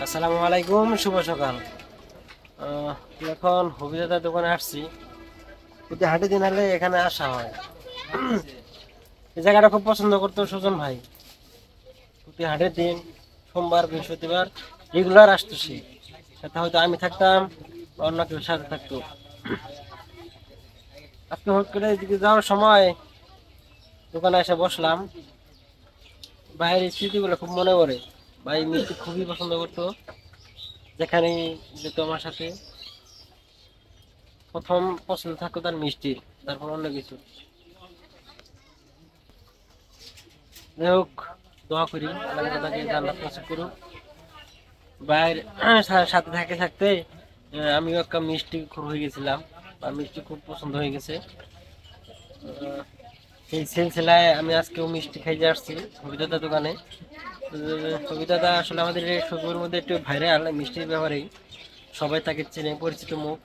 আসসালামু আলাইকুম, শুভ সকাল। এখন হবিদাদার দোকানে আসছি। প্রতি হাটে দিন হলে এখানে আসা হয়। এই জায়গাটা খুব পছন্দ করতো সুজন ভাই। প্রতি হাটের দিন সোমবার বৃহস্পতিবার রেগুলার আসতো সে। সাথে হয়তো আমি থাকতাম বা অন্য কেউ সাথে থাকতো। আজকে হুট করে এদিকে যাওয়ার সময় দোকানে এসে বসলাম। ভাইয়ের স্মৃতিগুলো খুব মনে পড়ে। ভাই মিষ্টি খুবই পছন্দ করতো। যেখানে যেত আমার সাথে, প্রথম পছন্দ থাকতো তার মিষ্টি, তারপর অন্য কিছু। যাই হোক, দোয়া করি আল্লাহ যেন তাকে জান্নাত নসিব করুক। ভাইয়ের সাথে থাকতে থাকতে আমিও একটা মিষ্টি খুব হয়ে গেছিলাম, বা মিষ্টি খুব পছন্দ হয়ে গেছে। সেই সিলসিলায় আমি আজকেও মিষ্টি খাইতে আসছি সবিদাদা দোকানে। সবিদাদা আসলে আমাদের এই সবুর মধ্যে একটু ভাইরাল মিষ্টির ব্যাপারেই, সবাই তাকে চেনে, পরিচিত মুখ।